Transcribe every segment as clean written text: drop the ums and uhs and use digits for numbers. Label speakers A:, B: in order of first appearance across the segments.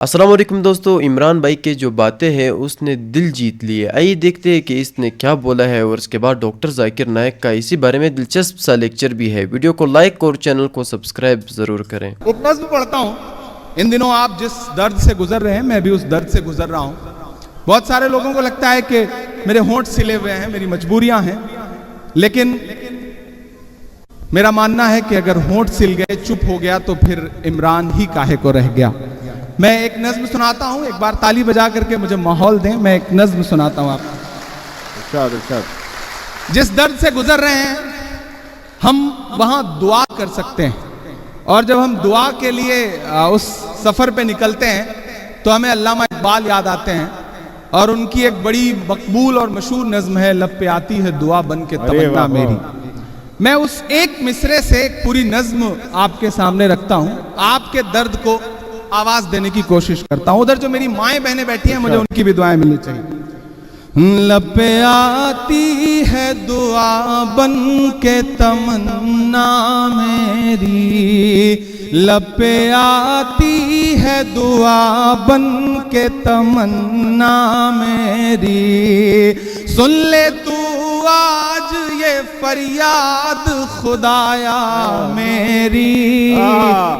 A: अस्सलाम वालेकुम दोस्तों, इमरान भाई के जो बातें हैं उसने दिल जीत लिए। आइए देखते हैं कि इसने क्या बोला है और उसके बाद डॉक्टर जाकिर नायक का इसी बारे में दिलचस्प सा लेक्चर भी है। वीडियो को लाइक और चैनल को सब्सक्राइब ज़रूर करें।
B: एक नज़्म पढ़ता हूँ। इन दिनों आप जिस दर्द से गुजर रहे हैं, मैं भी उस दर्द से गुजर रहा हूँ। बहुत सारे लोगों को लगता है कि मेरे होंठ सिले हुए हैं, मेरी मजबूरियां हैं, लेकिन मेरा मानना है कि अगर होंठ सिल गए, चुप हो गया, तो फिर इमरान ही काहे को रह गया। मैं एक नज्म सुनाता हूं, एक बार ताली बजा करके मुझे माहौल दें। मैं एक नज्म सुनाता हूं आपको। जिस दर्द से गुजर रहे हैं हम वहां दुआ कर सकते हैं, और जब हम दुआ के लिए उस सफर पे निकलते हैं तो हमें अल्लामा इकबाल याद आते हैं, और उनकी एक बड़ी मकबूल और मशहूर नज्म है, लब पे आती है दुआ बन के तमन्ना मेरी। मैं उस एक मिसरे से एक पूरी नज्म आपके सामने रखता हूं, आपके दर्द को आवाज देने की कोशिश करता हूं। उधर जो मेरी माएं बहनें बैठी हैं, मुझे उनकी भी दुआएं मिलनी चाहिए। लब पे आती है दुआ बन के तमन्ना मेरी, लब पे आती है दुआ बन के तमन्ना मेरी। सुन ले तू आज ये फरियाद खुदाया मेरी,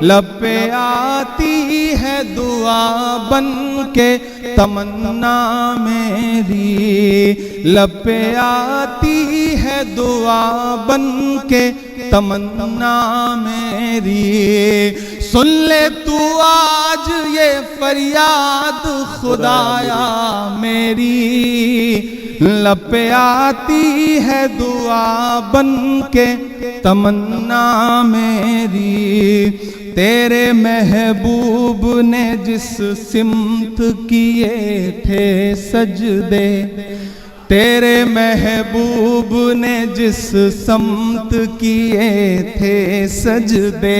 B: लब पे आती है दुआ बन के तमन्ना मेरी, लब पे आती है दुआ बन के तमन्ना मेरी। सुन ले तू आज ये फरियाद खुदाया मेरी, लब पे आती है दुआ बन के तमन्ना मेरी। तेरे महबूब ने जिस सिमत किए थे सजदे, तेरे महबूब ने जिस समत किए थे सजदे,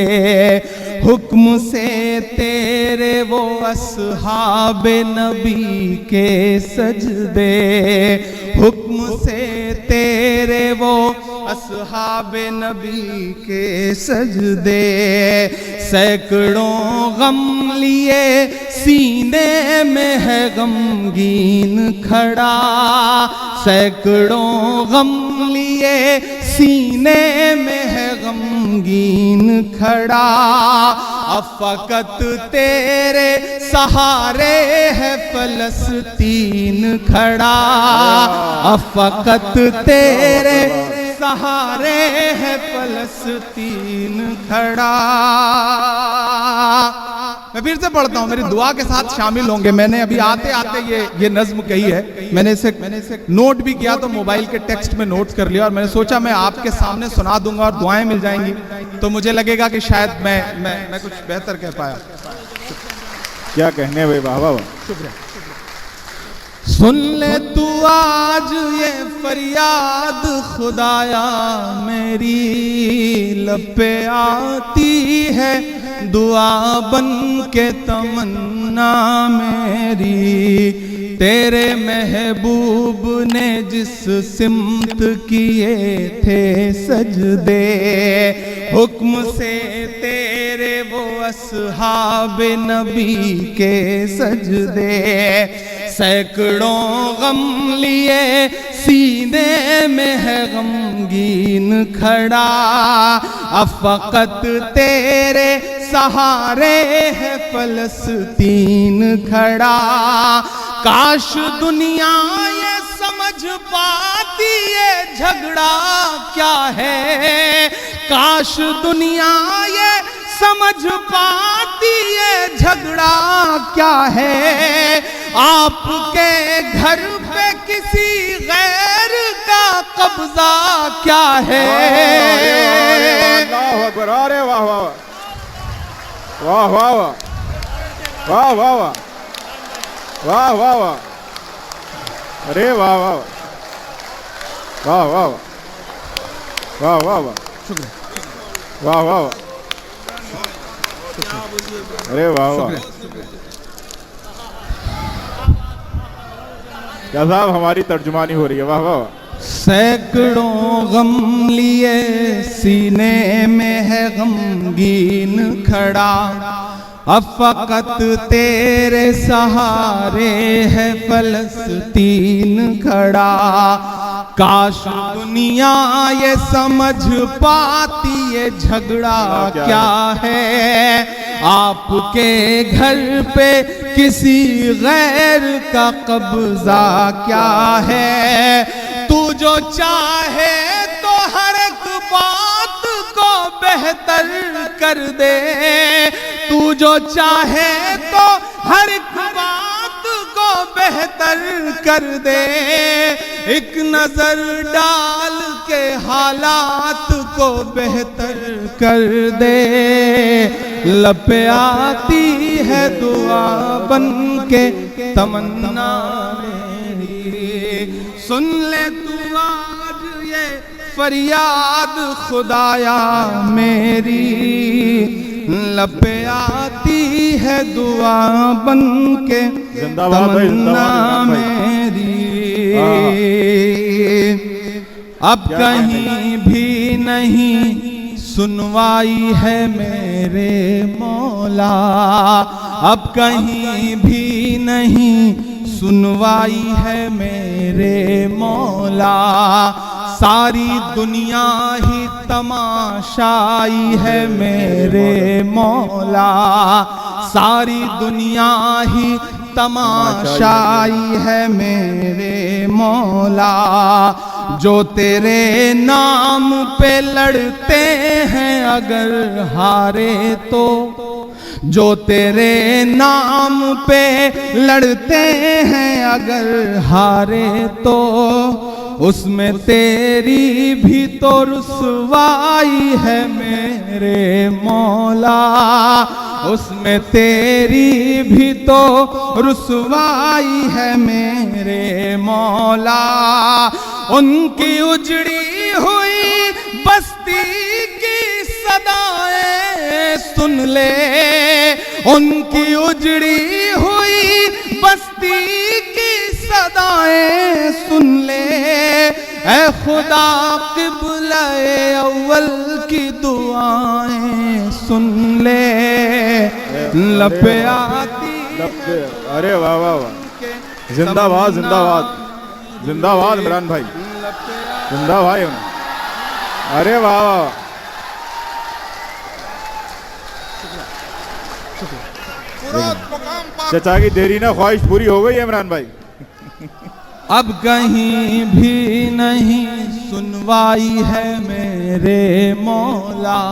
B: हुक्म से तेरे वो अस्हाबे नबी के सजदे, हुक्म से तेरे वो अस्हाबे नबी के सजदे। सैकड़ों गम लिए सीने में है गमगीन खड़ा, सैकड़ों गम लिए सीने में है गमगीन खड़ा। अब फकत तेरे सहारे है फलस्तीन खड़ा, अब फकत तेरे सहारे है फलस्तीन खड़ा। मैं फिर से पढ़ता हूँ, मेरी दुआ के साथ शामिल होंगे। मैंने अभी आते आते ये नज्म कही है, मैंने इसे नोट भी किया, तो मोबाइल के टेक्स्ट में नोट कर लिया, और मैंने सोचा मैं आपके सामने सुना दूंगा और दुआएं मिल जाएंगी, तो मुझे लगेगा कि शायद मैं कुछ बेहतर कह पाया।
C: क्या कहने भाई, वाह वाह,
B: शुक्रिया। सुन ले तू आज ये फरियाद खुदाया मेरी, लब पे आती है दुआ बन के तमन्ना मेरी। तेरे महबूब ने जिस सिमत किए थे सजदे, हुक्म से तेरे वो अस्हाबे नबी के सजदे। सैकड़ों गम लिए सीने में है गमगीन खड़ा, अब फकत तेरे सहारे है फलस्तीन खड़ा। काश दुनिया ये समझ पाती ये झगड़ा क्या है, काश दुनिया ये समझ पाती ये झगड़ा क्या है। आपके घर पे किसी गैर का कब्जा क्या है।
C: अल्लाह अकबर, अरे वाह वाह वाह वाह वाह वाह वाह वाह वाह वाह, अरे वाह वाह वाह वाह वाह वाह वाह, शुक्रिया, वाह वाह वाह, अरे वाह वाह। क्या साहब, हमारी तर्जुमानी हो रही है, वाह वाह।
B: सैकड़ों गम लिए सीने में है गमगीन खड़ा, अब फकत तेरे सहारे है फलस्तीन खड़ा। काश दुनिया ये समझ पाती ये झगड़ा क्या है। आपके घर पे किसी गैर का कब्जा क्या है। तू जो चाहे तो हर एक बात को बेहतर कर दे। तू जो चाहे तो हर एक बात को बेहतर कर दे। एक नजर डाल के हालात को बेहतर कर दे। लपे आती है दुआ बन के तमन्ना मेरी। सुन ले तू आज ये फरियाद खुदाया मेरी। लपे आती है दुआ बन के तमन्ना मेरी। अब कहीं भी नहीं सुनवाई है मेरे मौला। अब कहीं भी नहीं सुनवाई है मेरे मौला। सारी दुनिया ही तमाशाई है मेरे मौला। सारी दुनिया ही तमाशाई है मेरे मौला। जो तेरे नाम पे लड़ते हैं अगर हारे तो। जो तेरे नाम पे लड़ते हैं अगर हारे तो। उसमें तेरी भी तो रुसवाई है मेरे मौला। उसमें तेरी भी तो रुसवाई है मेरे मौला। उनकी उजड़ी हुई बस्ती की सदाएं सुन ले। उनकी उजड़ी हुई बस्ती की सदाएं सुन ले। ऐ खुदा क़िबला-ए अव्वल की दुआएं सुन ले। लपे आती
C: अरे वाह वाह वाह। जिंदाबाद जिंदाबाद जिंदाबाद इमरान भाई जिंदाबाद। अरे वाह वाह। चचा की देरी ना ख्वाहिश पूरी हो गई इमरान भाई।
B: अब कहीं भी नहीं सुनवाई है मेरे मौला।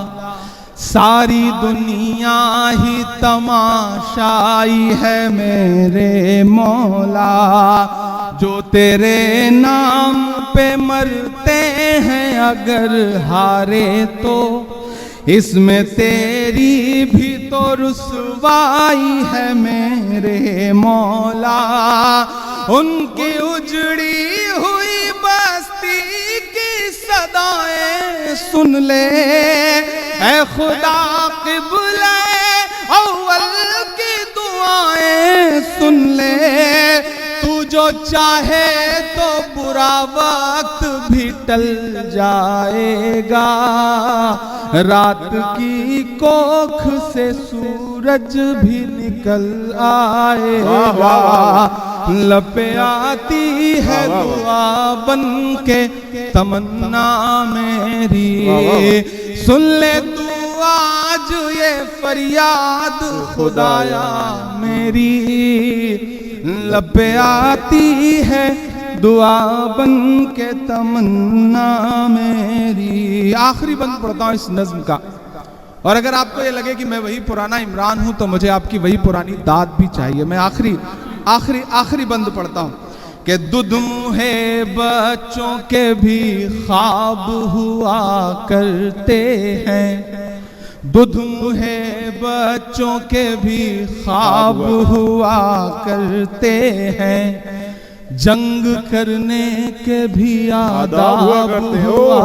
B: सारी दुनिया ही तमाशाई है मेरे मौला। जो तेरे नाम पे मरते हैं अगर हारे तो। इसमें तेरी भी तो रुसवाई है मेरे मौला। उनकी उजड़ी हुई बस्ती की सदाएं सुन ले। ऐ खुदा क़िबला-ए अव्वल की दुआएं सुन ले। तू जो चाहे तो बुरा वक्त भी टल जाएगा। रात की कोख से सूरज भी निकल आएगा। लपे आती है दुआ बन के तमन्ना मेरी। सुन ले तू आज ये फरियाद खुदाया मेरी। लपे आती है दुआ बन के तमन्ना मेरी। आखिरी बंद पढ़ता हूँ इस नज्म का। और अगर आपको ये लगे कि मैं वही पुराना इमरान हूं तो मुझे आपकी वही पुरानी दाद भी चाहिए। मैं आखिरी बंद पढ़ता हूं कि दूध मुहे बच्चों के भी ख्वाब हुआ करते हैं। दूध मुहे बच्चों के भी ख्वाब हुआ करते हैं। जंग करने के भी आदाब हुआ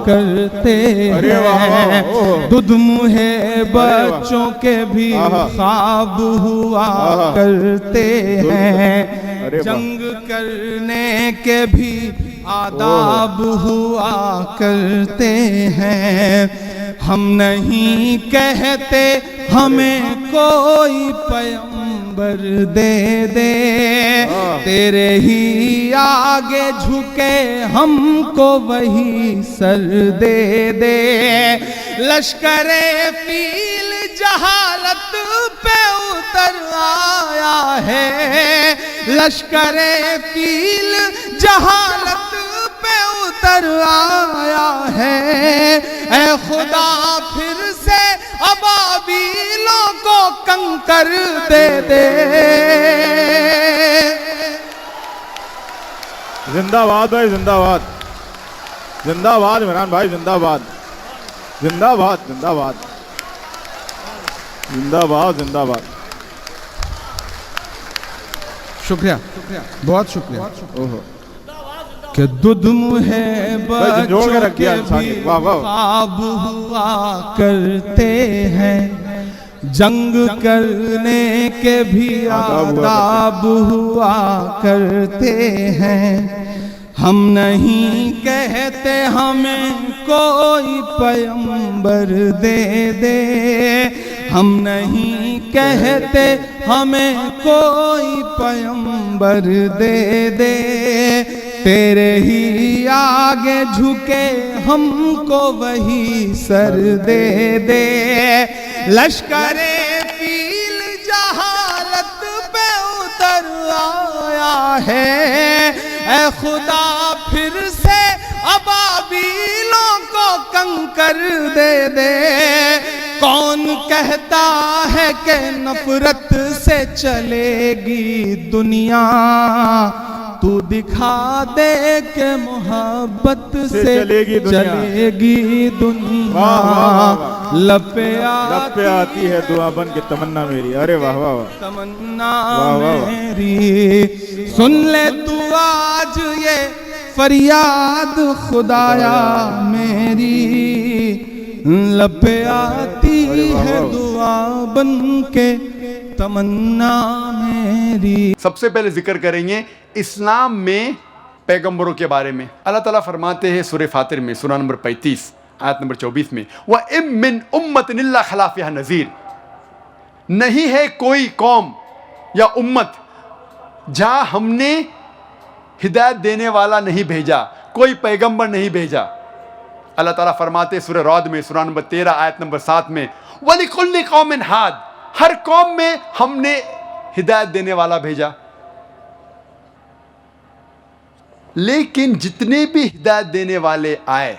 B: करते हैं। दूध मुहे बच्चों के भी ख्वाब हुआ करते हैं। जंग करने के भी आदाब हुआ करते हैं। हम नहीं कहते हमें कोई पैगंबर दे दे, तेरे ही आगे झुके हमको वही सर दे दे। लश्करे फील जहालत पे उतर आया है, लश्करे फील जहालत पे उतर आया है। ऐ खुदा फिर से अबाबीलों को कंकर दे दे।
C: जिंदाबाद भाई, जिंदाबाद, जिंदाबाद इमरान भाई, जिंदाबाद, जिंदाबाद, जिंदाबाद, जिंदाबाद, जिंदाबाद।
B: शुक्रिया, बहुत शुक्रिया। ओहो कि दूध मुहे बच्चों के भी ख्वाब हुआ करते हैं, जंग करने के भी आदाब हुआ करते हैं। हम नहीं कहते हमें कोई पैगंबर दे दे, हम नहीं कहते हमें कोई पैगंबर दे दे, तेरे ही आगे झुके हमको वही सर दे दे। लश्करे फील जहालत पे उतर आया है, ऐ खुदा फिर से अबाबीलों को कंकर दे दे। कौन कहता है कि नफरत से चलेगी दुनिया, तू दिखा दे के मोहब्बत से चलेगी दुनिया। लपे
C: आती है दुआ बन के तमन्ना मेरी। अरे वाह वाह वाह,
B: तमन्ना मेरी। सुन ले तू आज ये फरियाद खुदाया मेरी, लपे आती है दुआ बन के तमन्ना मेरी।
D: सबसे पहले जिक्र करेंगे इस्लाम में पैगंबरों के बारे में। अल्लाह ताला फरमाते हैं सूरह फातिर में, सूरा नंबर 35 आयत नंबर 24 में, व इम मिन उम्मतिन इल्ला खला फिहा नज़ीर। नहीं है कोई कौम या उम्मत जहां हमने हिदायत देने वाला नहीं भेजा, कोई पैगंबर नहीं भेजा। अल्लाह ताला फरमाते सूरह रौद में, सूरा नंबर 13 आयत नंबर 7 में, वलिकुल्लि कौमिन हाद। हर कौम में हमने हिदायत देने वाला भेजा। लेकिन जितने भी हिदायत देने वाले आए,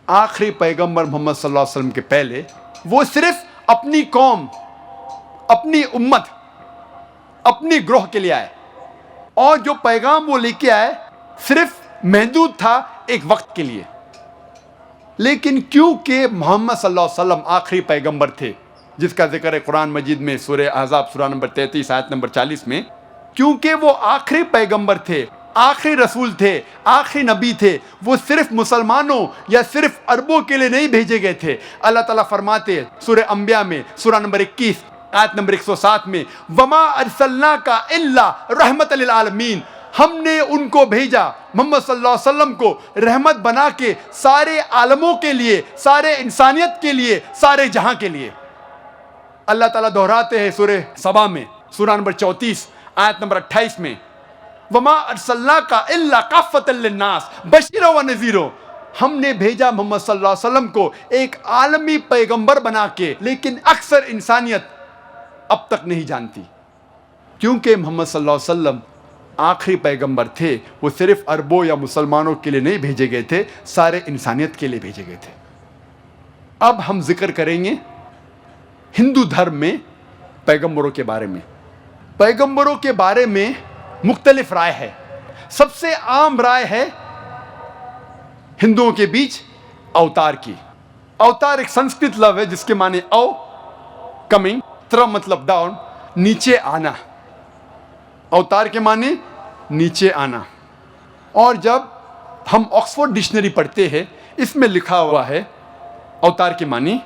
D: आखिरी पैगंबर मोहम्मद सल्लल्लाहु अलैहि वसल्लम के पहले, वो सिर्फ अपनी कौम, अपनी उम्मत, अपनी ग्रोह के लिए आए। और जो पैगाम वो लेके आए सिर्फ महदूद था एक वक्त के लिए। लेकिन क्योंकि मोहम्मद सल्लल्लाहु अलैहि वसल्लम आखिरी पैगंबर थे, जिसका जिक्र है कुरान मजीद में सूरह अहज़ाब सूरा नंबर 33 आयत नंबर 40 में, क्योंकि वो आखिरी पैगंबर थे, आखिरी रसूल थे, आखिरी नबी थे, वो सिर्फ मुसलमानों या सिर्फ अरबों के लिए नहीं भेजे गए थे। अल्लाह ताला फरमाते सूरह अंबिया में सूरा नंबर 21 आयत नंबर 107 में, वमा अरसलनाका इल्ला रहमतल लिल आलमीन। हमने उनको भेजा, मोहम्मद सल्लल्लाहु अलैहि वसल्लम को रहमत बना के सारे आलमों के लिए, सारे इंसानियत के लिए, सारे जहां के लिए। अल्लाह ताला दोहराते हैं सूरह सबा में सूरा नंबर 34 आयत नंबर 28 में, वमा अरसलनाका इल्ला काफ़तल लिन्नास बशीरा व नज़ीरा। हमने भेजा मोहम्मद सल्लल्लाहु अलैहि वसल्लम को एक आलमी पैगंबर बना के, लेकिन अक्सर इंसानियत अब तक नहीं जानती, क्योंकि मोहम्मद सल्लल्लाहु अलैहि वसल्लम आखिरी पैगंबर थे। वो सिर्फ अरबों या मुसलमानों के लिए नहीं भेजे गए थे, सारे इंसानियत के लिए भेजे गए थे। अब हम जिक्र करेंगे हिंदू धर्म में पैगंबरों के बारे में। पैगंबरों के बारे में मुख्तलिफ राय है। सबसे आम राय है हिंदुओं के बीच अवतार की। अवतार एक संस्कृत लफ्ज़ है जिसके माने अव कमिंग, त्र मतलब डाउन, नीचे आना। अवतार के माने नीचे आना। और जब हम ऑक्सफोर्ड डिक्शनरी पढ़ते हैं, इसमें लिखा हुआ है अवतार के मानी,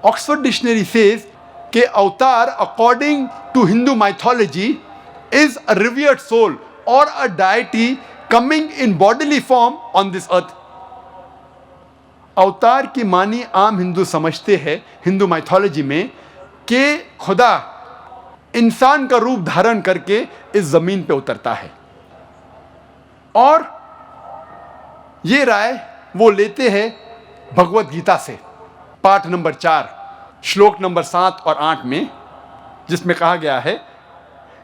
D: ऑक्सफोर्ड डिक्शनरी सेज कि avatar according to Hindu mythology is a revered soul or a deity coming in bodily form on this earth. Avatar की मानी आम हिंदू समझते हैं हिंदू माइथोलॉजी में कि खुदा इंसान का रूप धारण करके इस जमीन पे उतरता है, और ये राय वो लेते हैं भगवत गीता से, पाठ नंबर 4 श्लोक नंबर 7 और 8 में, जिसमें कहा गया है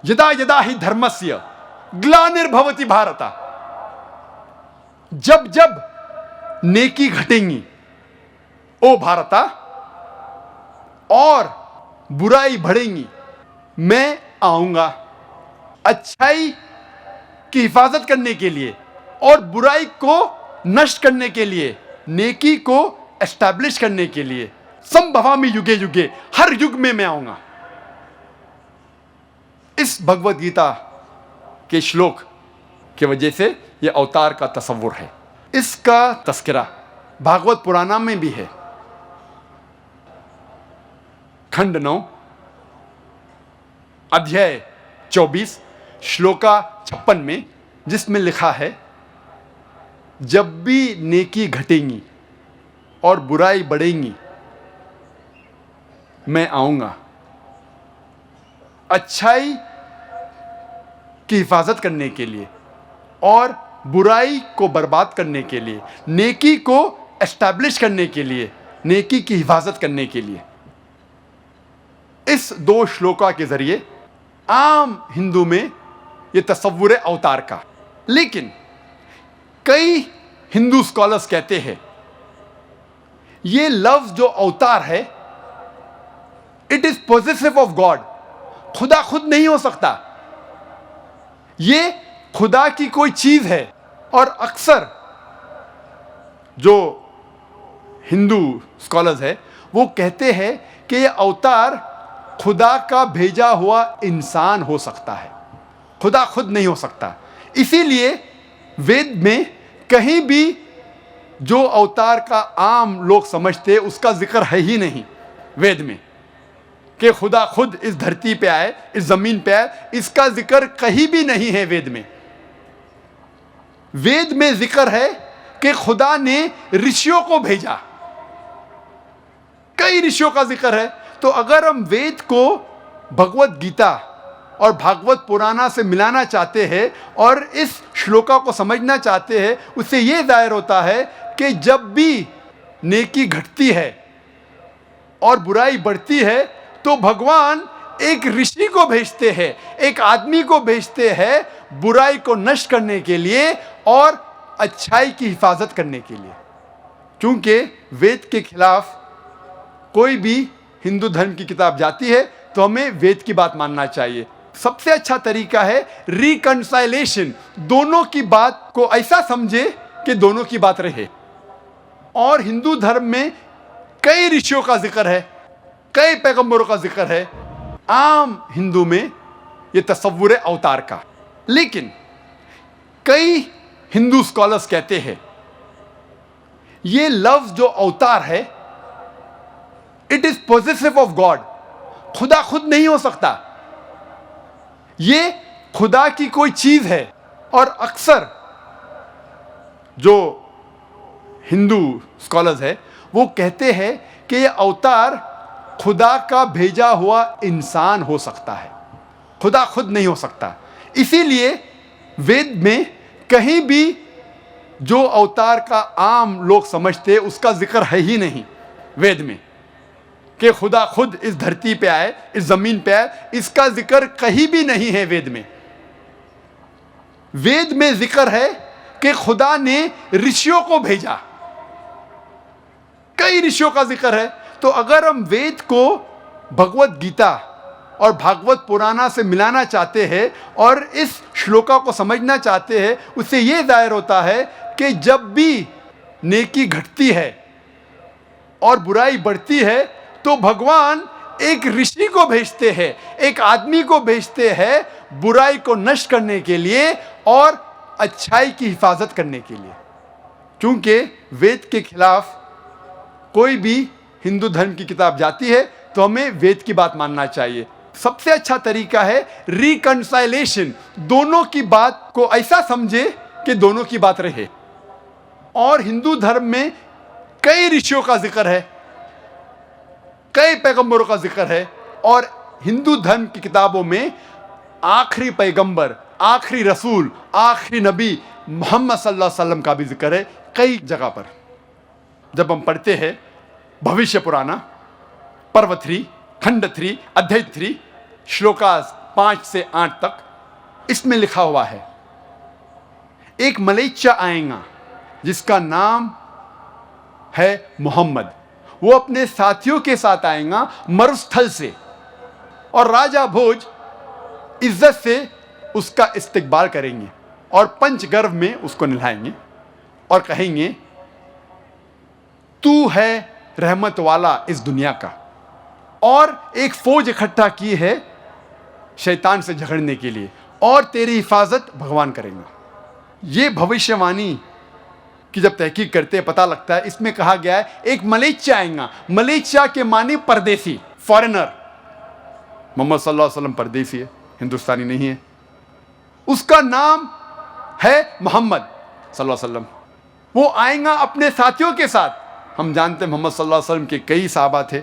D: यदा यदा ही धर्मस्य ग्लानिर्भवति भारत। जब जब नेकी घटेंगी ओ भारता और बुराई बढ़ेंगी, मैं आऊंगा अच्छाई की हिफाजत करने के लिए और बुराई को नष्ट करने के लिए, नेकी को एस्टैब्लिश करने के लिए। संभवामि युगे युगे, हर युग में मैं आऊंगा। इस भगवत गीता के श्लोक की वजह से यह अवतार का तस्वुर है। इसका तस्करा भागवत पुराण में भी है, खंड 9 अध्याय 24 श्लोका 56 में, जिसमें लिखा है जब भी नेकी घटेंगी और बुराई बढ़ेंगी, मैं आऊंगा अच्छाई की हिफाजत करने के लिए और बुराई को बर्बाद करने के लिए, नेकी को एस्टैब्लिश करने के लिए, नेकी की हिफाजत करने के लिए। इस 2 श्लोका के जरिए आम हिंदू में यह तस्वुर है अवतार का। लेकिन कई हिंदू स्कॉलर्स कहते हैं यह लफ्ज जो अवतार है, it is positive of God, खुदा खुद नहीं हो सकता, यह खुदा की कोई चीज है। और अक्सर जो हिंदू स्कॉलर्स है वो कहते हैं कि यह अवतार खुदा का भेजा हुआ इंसान हो सकता है, खुदा खुद नहीं हो सकता। इसीलिए वेद में कहीं भी जो अवतार का आम लोग समझते उसका जिक्र है ही नहीं वेद में, कि खुदा खुद इस धरती पे आए, इस जमीन पे आए, इसका जिक्र कहीं भी नहीं है वेद में। वेद में जिक्र है कि खुदा ने ऋषियों को भेजा, कई ऋषियों का जिक्र है। तो अगर हम वेद को भगवत गीता और भागवत पुराना से मिलाना चाहते हैं और इस श्लोका को समझना चाहते हैं, उससे यह जाहिर होता है कि जब भी नेकी घटती है और बुराई बढ़ती है तो भगवान एक ऋषि को भेजते हैं, एक आदमी को भेजते हैं बुराई को नष्ट करने के लिए और अच्छाई की हिफाजत करने के लिए। क्योंकि वेद के खिलाफ कोई भी हिंदू धर्म की किताब जाती है तो हमें वेद की बात मानना चाहिए। सबसे अच्छा तरीका है रिकंसाइलेशन, दोनों की बात को ऐसा समझे कि दोनों की बात रहे। और हिंदू धर्म में कई ऋषियों का जिक्र है, कई पैगंबरों का जिक्र है। आम हिंदू में यह तस्वुर है अवतार का। लेकिन कई हिंदू स्कॉलर्स कहते हैं यह लफ्ज जो अवतार है, it is positive of God, खुदा खुद नहीं हो सकता, यह खुदा की कोई चीज है। और अक्सर जो हिंदू स्कॉलर्स है वो कहते हैं कि यह अवतार खुदा का भेजा हुआ इंसान हो सकता है, खुदा खुद नहीं हो सकता। इसीलिए वेद में कहीं भी जो अवतार का आम लोग समझते उसका जिक्र है ही नहीं वेद में, कि खुदा खुद इस धरती पे आए, इस जमीन पे आए, इसका जिक्र कहीं भी नहीं है वेद में। वेद में जिक्र है कि खुदा ने ऋषियों को भेजा, कई ऋषियों का जिक्र है। तो अगर हम वेद को भगवत गीता और भागवत पुराना से मिलाना चाहते हैं और इस श्लोका को समझना चाहते हैं, उससे यह जाहिर होता है कि जब भी नेकी घटती है और बुराई बढ़ती है तो भगवान एक ऋषि को भेजते हैं, एक आदमी को भेजते हैं बुराई को नष्ट करने के लिए और अच्छाई की हिफाजत करने के लिए। क्योंकि वेद के खिलाफ कोई भी हिंदू धर्म की किताब जाती है तो हमें वेद की बात मानना चाहिए। सबसे अच्छा तरीका है रिकंसाइलेशन, दोनों की बात को ऐसा समझे कि दोनों की बात रहे। और हिंदू धर्म में कई ऋषियों का जिक्र है, कई पैगंबरों का जिक्र है, और हिंदू धर्म की किताबों में आखिरी पैगंबर, आखिरी रसूल, आखिरी नबी मोहम्मद सल्लल्लाहु अलैहि वसल्लम का भी जिक्र है कई जगह पर। जब हम पढ़ते हैं भविष्य पुराना पर्व 3 खंड 3 अध्याय 3 श्लोकास 5 से 8 तक, इसमें लिखा हुआ है एक मलेच्चा आएगा जिसका नाम है मोहम्मद। वो अपने साथियों के साथ आएगा मरुस्थल से, और राजा भोज इज्जत से उसका इस्तकबाल करेंगे और पंचगर्व में उसको नहलाएंगे और कहेंगे तू है रहमत वाला इस दुनिया का। और एक फौज इकट्ठा की है शैतान से झगड़ने के लिए, और तेरी हिफाजत भगवान करेंगे। ये भविष्यवाणी की जब तहकीक करते हैं पता लगता है इसमें कहा गया है एक मलेच्चा आएगा। मलेच्चा के माने परदेसी, फॉरेनर। मोहम्मद सल्लल्लाहु अलैहि वसल्लम परदेसी है, हिंदुस्तानी नहीं है। उसका नाम है मोहम्मद सल्लल्लाहु अलैहि वसल्लम। वो आएगा अपने साथियों के साथ। हम जानते हैं मोहम्मद सल्लल्लाहु अलैहि वसल्लम के कई सहाबा थे।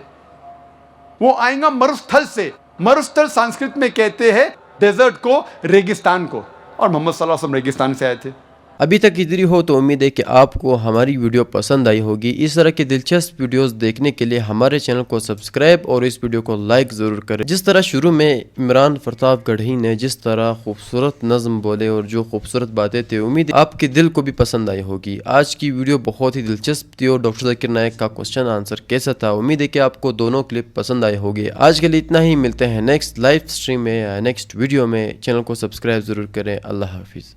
D: वो आएगा मरुस्थल से। मरुस्थल संस्कृत में कहते हैं डेजर्ट को, रेगिस्तान को, और मोहम्मद सल्लल्लाहु अलैहि वसल्लम रेगिस्तान से आए थे।
A: अभी तक इधर ही हो तो उम्मीद है कि आपको हमारी वीडियो पसंद आई होगी। इस तरह की दिलचस्प वीडियोस देखने के लिए हमारे चैनल को सब्सक्राइब और इस वीडियो को लाइक ज़रूर करें। जिस तरह शुरू में इमरान प्रताप गढ़ी ने जिस तरह खूबसूरत नज़्म बोले और जो खूबसूरत बातें थे, उम्मीद है आपके दिल को भी पसंद आई होगी। आज की वीडियो बहुत ही दिलचस्प थी और डॉक्टर जाकिर नायक का क्वेश्चन आंसर कैसा था, उम्मीद है कि आपको दोनों क्लिप पसंद आए होंगे। आज के लिए इतना ही, मिलते हैं नेक्स्ट लाइव स्ट्रीम में या नेक्स्ट वीडियो में। चैनल को सब्सक्राइब ज़रूर करें। अल्लाह हाफिज़।